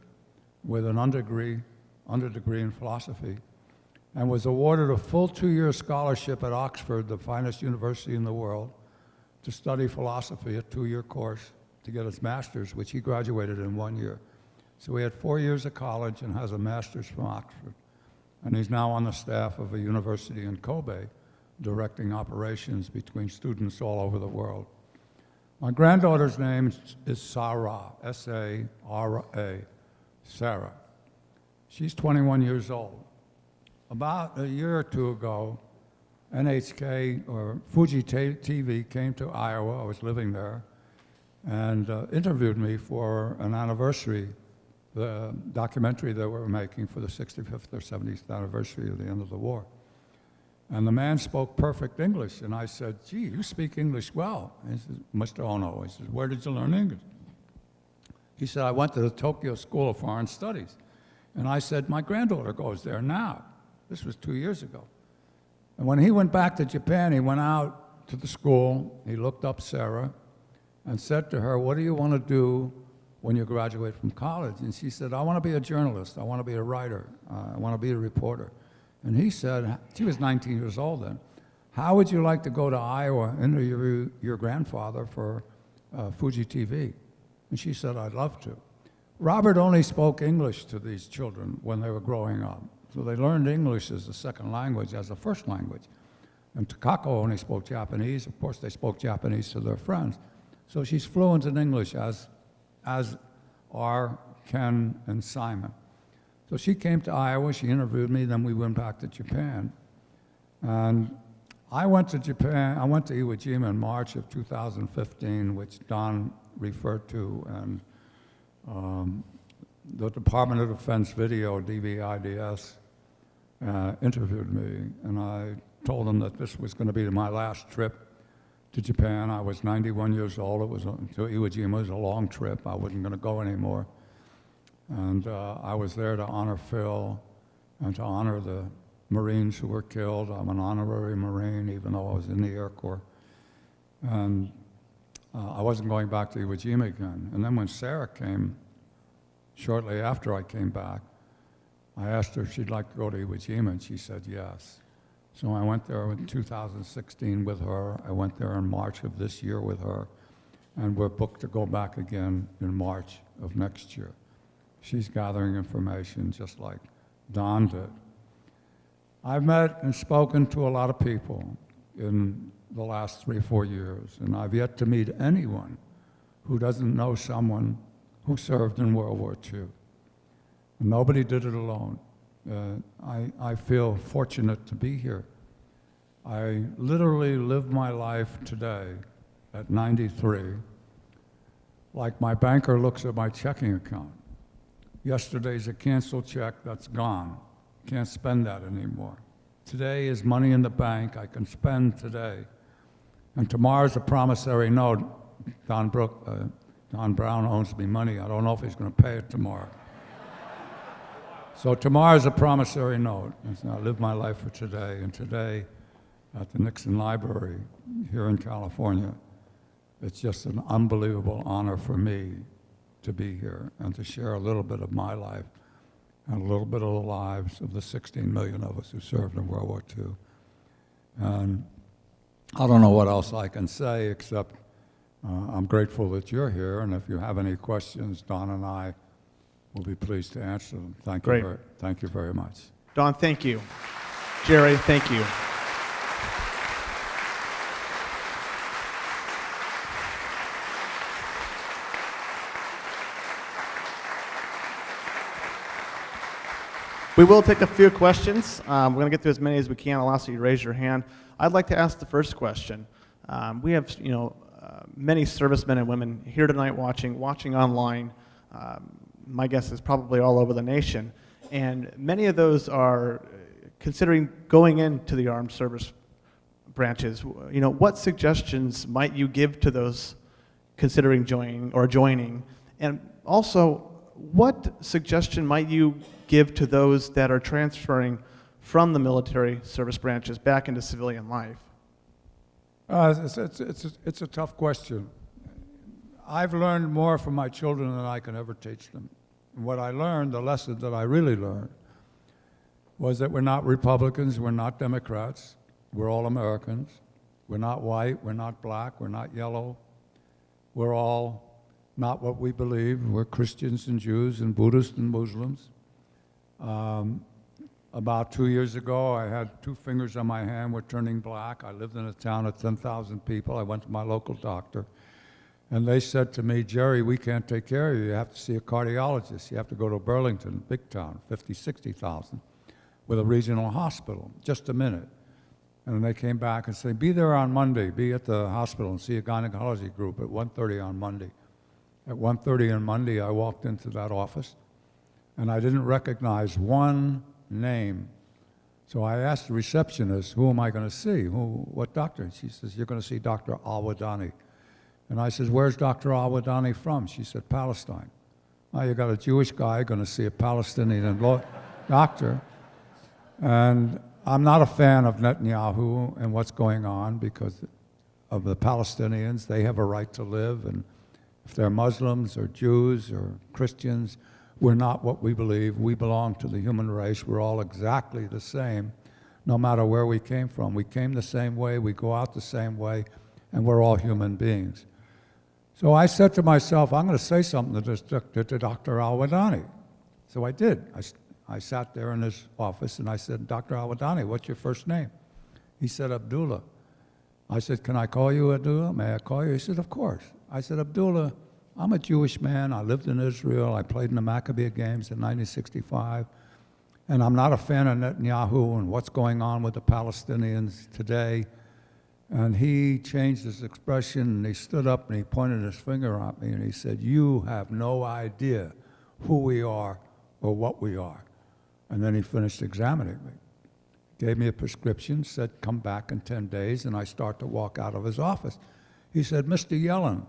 with an underdegree in philosophy, and was awarded a full 2-year scholarship at Oxford, the finest university in the world, to study philosophy, a 2-year course, to get his master's, which he graduated in 1 year. So he had 4 years of college and has a master's from Oxford. And he's now on the staff of a university in Kobe, directing operations between students all over the world. My granddaughter's name is Sarah, S-A-R-A, Sarah. She's 21 years old. About a year or two ago, NHK, or Fuji TV, came to Iowa. I was living there, and interviewed me for an anniversary, the documentary they were making for the 65th or 70th anniversary of the end of the war. And the man spoke perfect English, and I said, gee, you speak English well. And he said, Mr. Ono, he said, where did you learn English? He said, I went to the Tokyo School of Foreign Studies. And I said, my granddaughter goes there now. This was 2 years ago. And when he went back to Japan, he went out to the school, he looked up Sarah, and said to her, what do you want to do when you graduate from college? And she said, I want to be a journalist, I want to be a writer, I want to be a reporter. And he said, she was 19 years old then, how would you like to go to Iowa and interview your grandfather for Fuji TV? And she said, I'd love to. Robert only spoke English to these children when they were growing up. So they learned English as a second language, as a first language. And Takako only spoke Japanese. Of course, they spoke Japanese to their friends. So she's fluent in English, as are Ken and Simon. So she came to Iowa, she interviewed me, then we went back to Japan. And I went to Japan, I went to Iwo Jima in March of 2015, which Don referred to, and the Department of Defense Video, DVIDS, interviewed me, and I told them that this was going to be my last trip to Japan. I was 91 years old. It was to Iwo Jima. It was a long trip. I wasn't going to go anymore. And I was there to honor Phil and to honor the Marines who were killed. I'm an honorary Marine, even though I was in the Air Corps. And I wasn't going back to Iwo Jima again. And then when Sarah came, shortly after I came back, I asked her if she'd like to go to Iwo Jima, and she said yes. So I went there in 2016 with her. I went there in March of this year with her, and we're booked to go back again in March of next year. She's gathering information just like Don did. I've met and spoken to a lot of people in the last 3 or 4 years, and I've yet to meet anyone who doesn't know someone who served in World War II. And nobody did it alone. I feel fortunate to be here. I literally live my life today at 93 like my banker looks at my checking account. Yesterday's a canceled check, that's gone. Can't spend that anymore. Today is money in the bank I can spend today. And tomorrow's a promissory note. Don Brown owes me money. I don't know if he's going to pay it tomorrow. So tomorrow's a promissory note. And so I live my life for today. And today, at the Nixon Library here in California, it's just an unbelievable honor for me to be here and to share a little bit of my life and a little bit of the lives of the 16 million of us who served in World War II. And I don't know what else I can say except I'm grateful that you're here, and if you have any questions, Don and I will be pleased to answer them. Thank you very much. Don, thank you. Jerry, thank you. We will take a few questions. We're going to get through as many as we can. I'll ask you to raise your hand. I'd like to ask the first question. We have, many servicemen and women here tonight watching online. My guess is probably all over the nation. And many of those are considering going into the armed service branches. What suggestions might you give to those considering joining? And also, what suggestion might you give to those that are transferring from the military service branches back into civilian life? It's a tough question. I've learned more from my children than I can ever teach them. And what I learned, the lesson that I really learned, was that we're not Republicans, we're not Democrats, we're all Americans. We're not white, we're not black, we're not yellow. We're all not what we believe. We're Christians and Jews and Buddhists and Muslims. About 2 years ago, I had 2 fingers on my hand were turning black. I lived in a town of 10,000 people. I went to my local doctor. And they said to me, Jerry, we can't take care of you. You have to see a cardiologist. You have to go to Burlington, big town, 50, 60,000, with a regional hospital. Just a minute. And they came back and said, be there on Monday. Be at the hospital and see a gynecology group at 1:30 on Monday. At 1:30 on Monday, I walked into that office, and I didn't recognize one name. So I asked the receptionist, who am I going to see? What doctor? And she says, you're going to see Dr. Al-Wadani. And I said, where's Dr. Al-Wadani from? She said, Palestine. Well, you got a Jewish guy going to see a Palestinian doctor. And I'm not a fan of Netanyahu and what's going on because of the Palestinians. They have a right to live, and if they're Muslims or Jews or Christians, we're not what we believe. We belong to the human race. We're all exactly the same, no matter where we came from. We came the same way, we go out the same way, and we're all human beings. So I said to myself, I'm going to say something to Dr. Al-Wadani. So I did. I sat there in his office and I said, Dr. Al-Wadani, what's your first name? He said, Abdullah. I said, can I call you Abdullah? May I call you? He said, of course. I said, Abdullah, I'm a Jewish man. I lived in Israel. I played in the Maccabee Games in 1965. And I'm not a fan of Netanyahu and what's going on with the Palestinians today. And he changed his expression, and he stood up and he pointed his finger at me and he said, you have no idea who we are or what we are. And then he finished examining me, gave me a prescription, said, come back in 10 days, and I start to walk out of his office. He said, Mr. Yellin.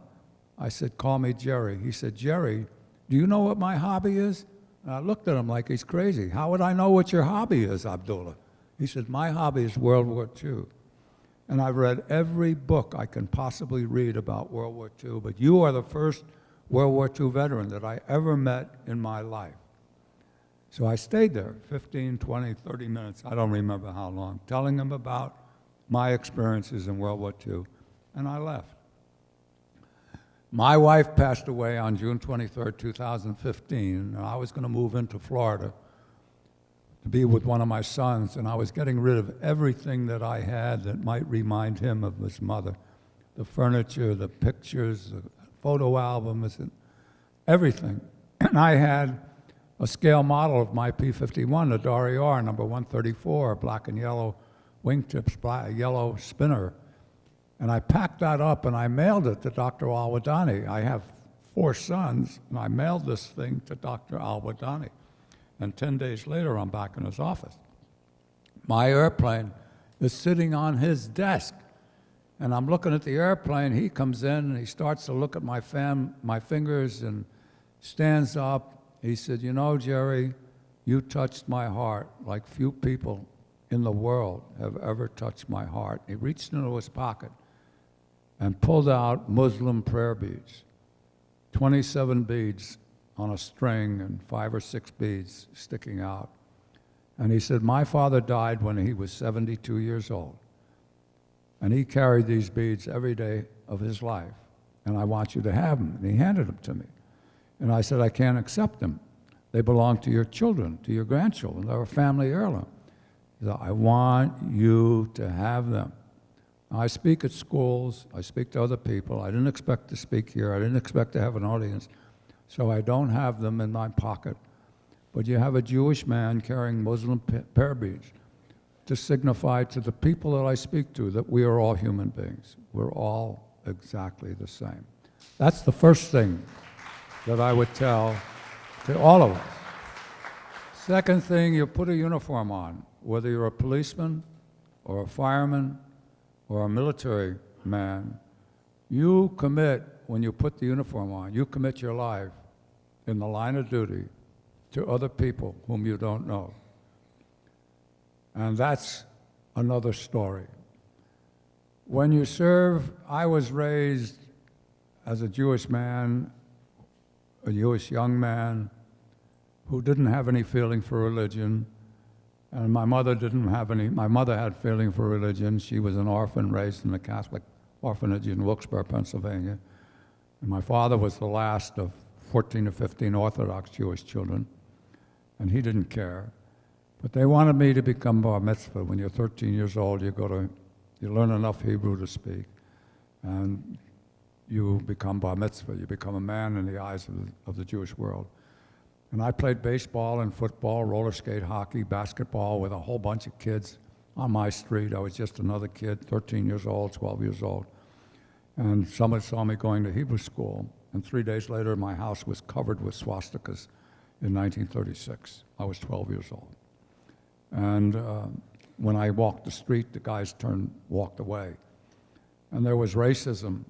I said, call me Jerry. He said, Jerry, do you know what my hobby is? And I looked at him like he's crazy. How would I know what your hobby is, Abdullah? He said, my hobby is World War II. And I've read every book I can possibly read about World War II, but you are the first World War II veteran that I ever met in my life. So I stayed there 15, 20, 30 minutes, I don't remember how long, telling him about my experiences in World War II, and I left. My wife passed away on June 23, 2015, and I was going to move into Florida to be with one of my sons, and I was getting rid of everything that I had that might remind him of his mother. The furniture, the pictures, the photo albums, and everything. And I had a scale model of my P-51, the Dariar, number 134, black and yellow wingtips, black, yellow spinner. And I packed that up and I mailed it to Dr. Al-Wadani. I have 4 sons, and I mailed this thing to Dr. Al-Wadani. And 10 days later, I'm back in his office. My airplane is sitting on his desk. And I'm looking at the airplane. He comes in and he starts to look at my fingers and stands up. He said, you know, Jerry, you touched my heart like few people in the world have ever touched my heart. He reached into his pocket and pulled out Muslim prayer beads, 27 beads on a string and 5 or 6 beads sticking out. And he said, my father died when he was 72 years old. And he carried these beads every day of his life. And I want you to have them. And he handed them to me. And I said, I can't accept them. They belong to your children, to your grandchildren. They're a family heirloom. He said, I want you to have them. I speak at schools. I speak to other people. I didn't expect to speak here. I didn't expect to have an audience. So I don't have them in my pocket. But you have a Jewish man carrying Muslim prayer beads to signify to the people that I speak to that we are all human beings. We're all exactly the same. That's the first thing that I would tell to all of us. Second thing, you put a uniform on, whether you're a policeman or a fireman or a military man, you commit, when you put the uniform on, you commit your life in the line of duty to other people whom you don't know. And that's another story. When you serve, I was raised as a Jewish man, a Jewish young man who didn't have any feeling for religion, and my mother didn't have any. My mother had feeling for religion. She was an orphan raised in the Catholic orphanage in Wilkes-Barre, Pennsylvania. And my father was the last of 14 or 15 Orthodox Jewish children, and he didn't care. But they wanted me to become bar mitzvah. When you're 13 years old, you learn enough Hebrew to speak. And you become bar mitzvah, you become a man in the eyes of the Jewish world. And I played baseball and football, roller skate, hockey, basketball with a whole bunch of kids on my street. I was just another kid, 13 years old, 12 years old. And someone saw me going to Hebrew school, and 3 days later, my house was covered with swastikas in 1936. I was 12 years old. And when I walked the street, the guys walked away. And there was racism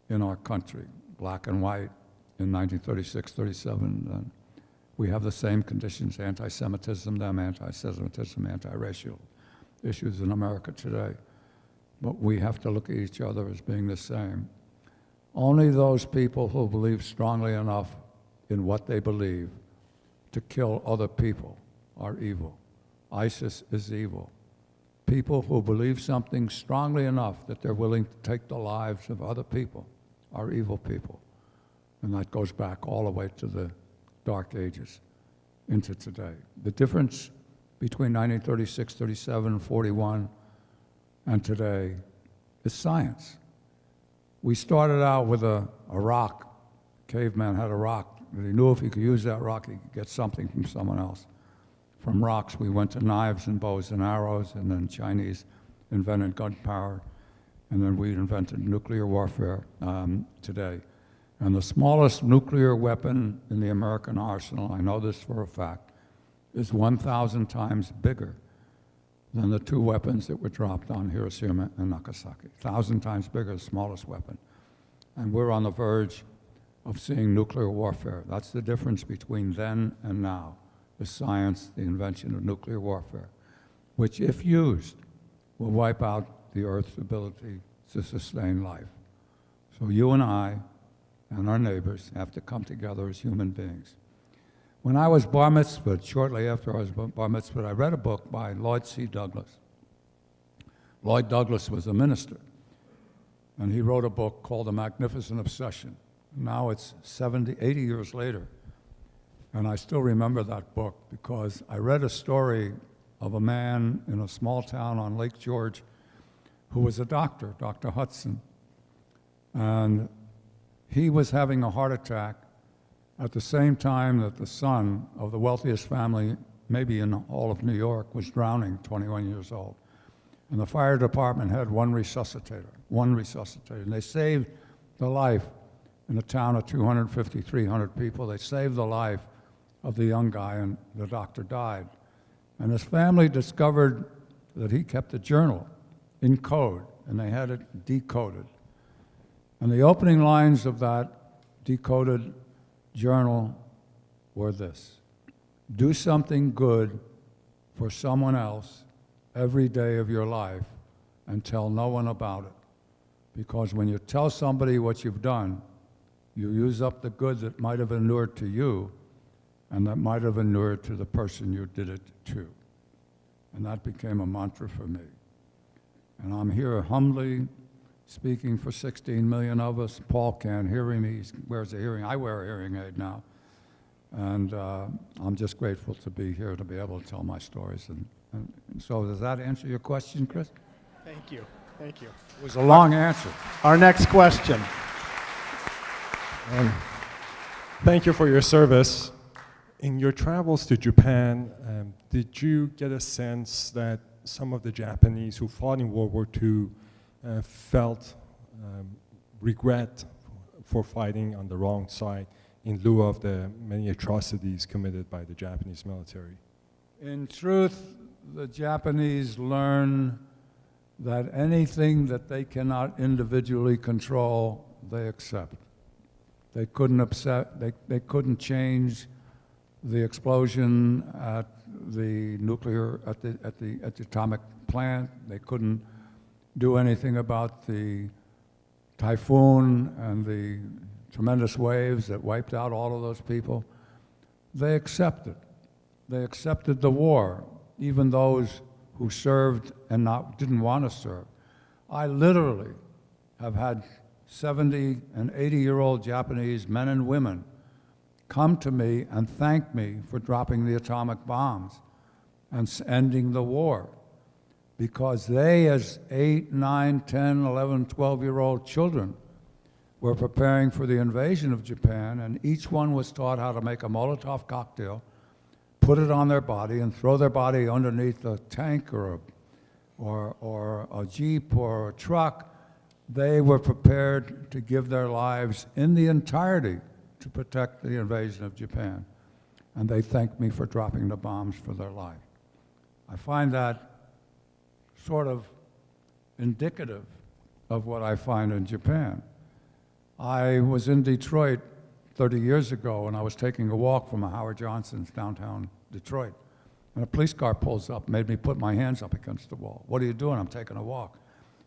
in our country, black and white, in 1936, 37. We have the same conditions, anti-Semitism, anti-Semitism, anti-racial issues in America today. But we have to look at each other as being the same. Only those people who believe strongly enough in what they believe to kill other people are evil. ISIS is evil. People who believe something strongly enough that they're willing to take the lives of other people are evil people. And that goes back all the way to the Dark Ages into today. The difference between 1936, 37, 41, and today is science. We started out with a rock. Caveman had a rock, but he knew if he could use that rock, he could get something from someone else. From rocks, we went to knives and bows and arrows, and then Chinese invented gunpowder, and then we invented nuclear warfare today. And the smallest nuclear weapon in the American arsenal, I know this for a fact, is 1,000 times bigger than the two weapons that were dropped on Hiroshima and Nagasaki. 1,000 times bigger, the smallest weapon. And we're on the verge of seeing nuclear warfare. That's the difference between then and now, the science, the invention of nuclear warfare, which, if used, will wipe out the Earth's ability to sustain life. So you and I and our neighbors have to come together as human beings. When I was bar mitzvahed, shortly after I was bar mitzvahed, I read a book by Lloyd C. Douglas. Lloyd Douglas was a minister, and he wrote a book called The Magnificent Obsession. Now it's 80 years later, and I still remember that book because I read a story of a man in a small town on Lake George who was a doctor, Dr. Hudson, and he was having a heart attack at the same time that the son of the wealthiest family, maybe in all of New York, was drowning, 21 years old. And the fire department had one resuscitator, and they saved the life in a town of 250, 300 people. They saved the life of the young guy, and the doctor died. And his family discovered that he kept a journal in code, and they had it decoded. And the opening lines of that decoded journal were this: do something good for someone else every day of your life and tell no one about it. Because when you tell somebody what you've done, you use up the good that might have inured to you and that might have inured to the person you did it to. And that became a mantra for me. And I'm here humbly speaking for 16 million of us. Paul can't hear me. He wears a hearing. I wear a hearing aid now. And I'm just grateful to be here to be able to tell my stories. And so does that answer your question, Chris? Thank you. Thank you. It was a long answer. Our next question. Thank you for your service. In your travels to Japan, did you get a sense that some of the Japanese who fought in World War II felt regret for fighting on the wrong side in lieu of the many atrocities committed by the Japanese military? In truth, the Japanese learn that anything that they cannot individually control, they accept. They couldn't change the explosion at the atomic plant. They couldn't do anything about the typhoon and the tremendous waves that wiped out all of those people. They accepted. They accepted the war, even those who served and didn't want to serve. I literally have had 70 and 80-year-old Japanese men and women come to me and thank me for dropping the atomic bombs and ending the war, because they, as 8, 9, 10, 11, 12-year-old children, were preparing for the invasion of Japan, and each one was taught how to make a Molotov cocktail, put it on their body, and throw their body underneath a tank or a jeep or a truck. They were prepared to give their lives in the entirety to protect the invasion of Japan. And they thanked me for dropping the bombs for their life. I find that sort of indicative of what I find in Japan. I was in Detroit 30 years ago, and I was taking a walk from a Howard Johnson's downtown Detroit. And a police car pulls up, made me put my hands up against the wall. "What are you doing?" "I'm taking a walk."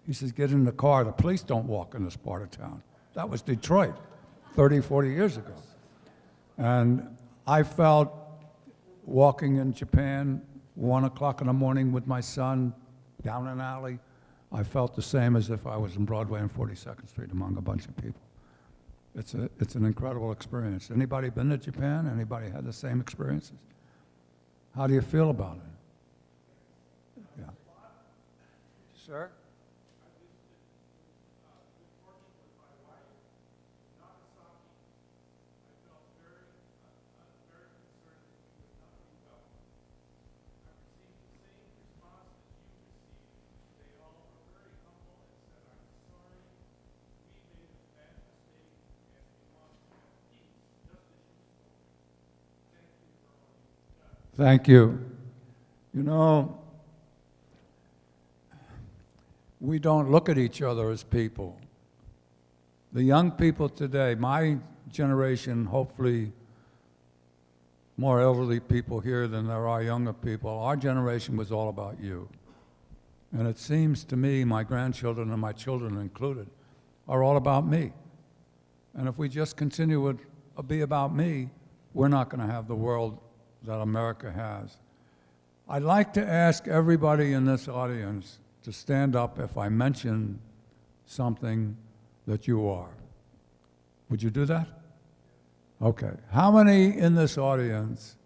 He says, "Get in the car. The police don't walk in this part of town." That was Detroit 30, 40 years ago. And I felt walking in Japan, 1 o'clock in the morning with my son down an alley, I felt the same as if I was in Broadway and 42nd Street among a bunch of people. It's an incredible experience. Anybody been to Japan? Anybody had the same experiences? How do you feel about it? Yeah. Sir? Thank you. You know, we don't look at each other as people. The young people today, my generation, hopefully more elderly people here than there are younger people, our generation was all about you. And it seems to me, my grandchildren and my children included, are all about me. And if we just continue to be about me, we're not going to have the world that America has. I'd like to ask everybody in this audience to stand up if I mention something that you are. Would you do that? Okay. How many in this audience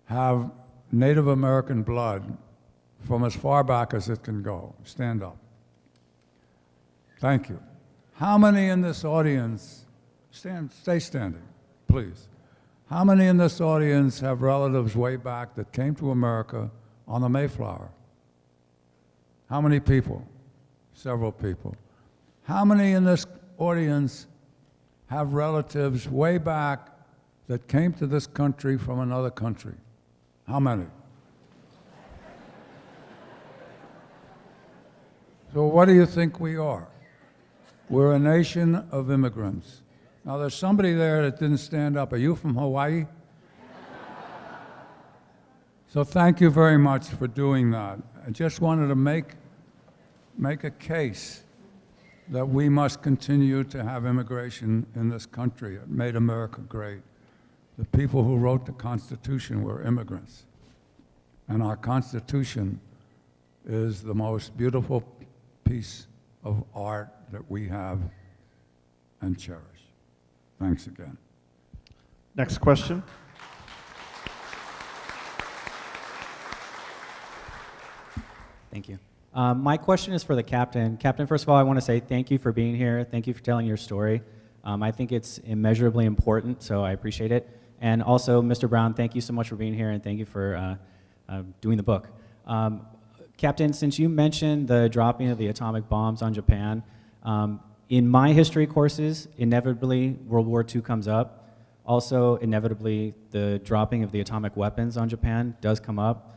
have Native American blood from as far back as it can go? Stand up. Thank you. How many in this audience, stay standing, please. How many in this audience have relatives way back that came to America on the Mayflower? How many people? Several people. How many in this audience have relatives way back that came to this country from another country? How many? So what do you think we are? We're a nation of immigrants. Now, there's somebody there that didn't stand up. Are you from Hawaii? So thank you very much for doing that. I just wanted to make a case that we must continue to have immigration in this country. It made America great. The people who wrote the Constitution were immigrants. And our Constitution is the most beautiful piece of art that we have and cherish. Thanks again. Next question. Thank you. My question is for the captain. Captain, first of all, I want to say thank you for being here. Thank you for telling your story. I think it's immeasurably important, so I appreciate it. And also, Mr. Brown, thank you so much for being here, and thank you for doing the book. Captain, since you mentioned the dropping of the atomic bombs on Japan, in my history courses, inevitably World War II comes up. Also, inevitably, the dropping of the atomic weapons on Japan does come up.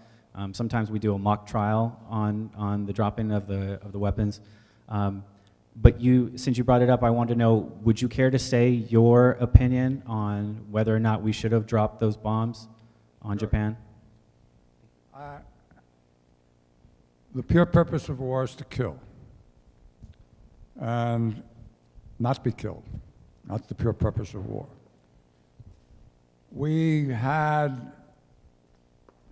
Sometimes we do a mock trial on the dropping of the weapons. But since you brought it up, I want to know, would you care to say your opinion on whether or not we should have dropped those bombs on Japan? The pure purpose of war is to kill and not be killed. That's the pure purpose of war. We had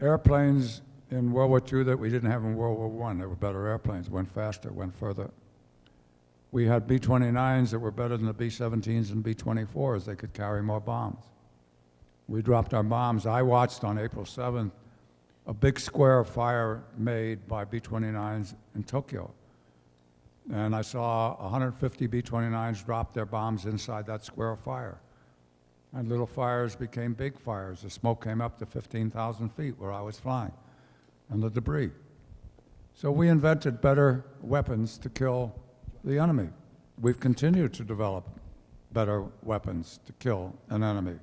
airplanes in World War II that we didn't have in World War I. They were better airplanes, went faster, went further. We had B-29s that were better than the B-17s and B-24s. They could carry more bombs. We dropped our bombs. I watched on April 7th a big square of fire made by B-29s in Tokyo. And I saw 150 B-29s drop their bombs inside that square of fire. And little fires became big fires. The smoke came up to 15,000 feet where I was flying, and the debris. So we invented better weapons to kill the enemy. We've continued to develop better weapons to kill an enemy.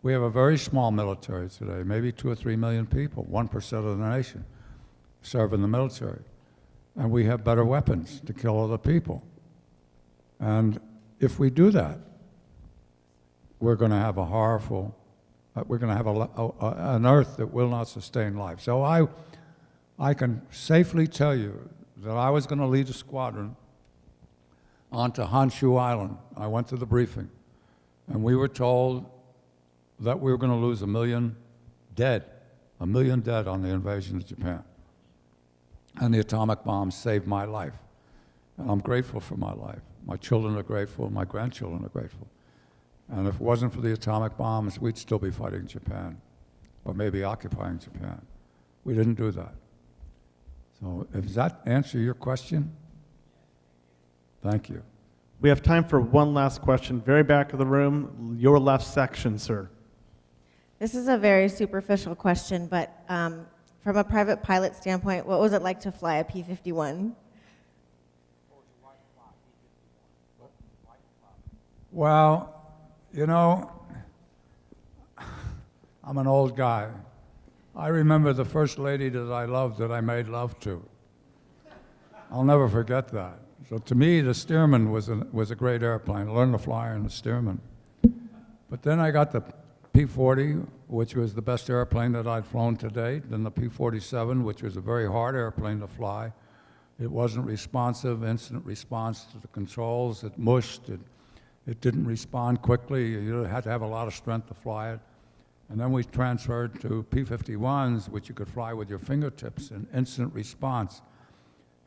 We have a very small military today, maybe 2 or 3 million people, 1% of the nation serve in the military. And we have better weapons to kill other people. And if we do that, we're going to have a horrible, we're going to have an earth that will not sustain life. So I can safely tell you that I was going to lead a squadron onto Honshu Island. I went to the briefing, and we were told that we were going to lose 1 million dead on the invasion of Japan. And the atomic bombs saved my life. And I'm grateful for my life. My children are grateful, my grandchildren are grateful. And if it wasn't for the atomic bombs, we'd still be fighting Japan, or maybe occupying Japan. We didn't do that. So does that answer your question? Thank you. We have time for one last question. Very back of the room, your left section, sir. This is a very superficial question, but from a private pilot standpoint, what was it like to fly a P-51? Well, you know, I'm an old guy. I remember the first lady that I loved that I made love to. I'll never forget that. So to me, the Stearman was a great airplane. I learned to fly in the Stearman. But then I got the P-40, which was the best airplane that I'd flown to date, then the P-47, which was a very hard airplane to fly. It wasn't responsive, instant response to the controls. It mushed. It didn't respond quickly. You had to have a lot of strength to fly it. And then we transferred to P-51s, which you could fly with your fingertips, an instant response.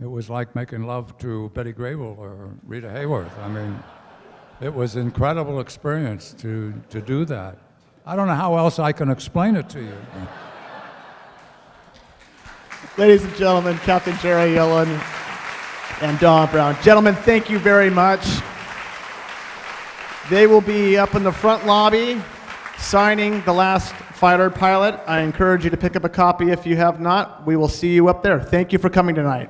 It was like making love to Betty Grable or Rita Hayworth. I mean, it was an incredible experience to do that. I don't know how else I can explain it to you. Ladies and gentlemen, Captain Jerry Yellin and Don Brown. Gentlemen, thank you very much. They will be up in the front lobby signing the last fighter pilot. I encourage you to pick up a copy if you have not. We will see you up there. Thank you for coming tonight.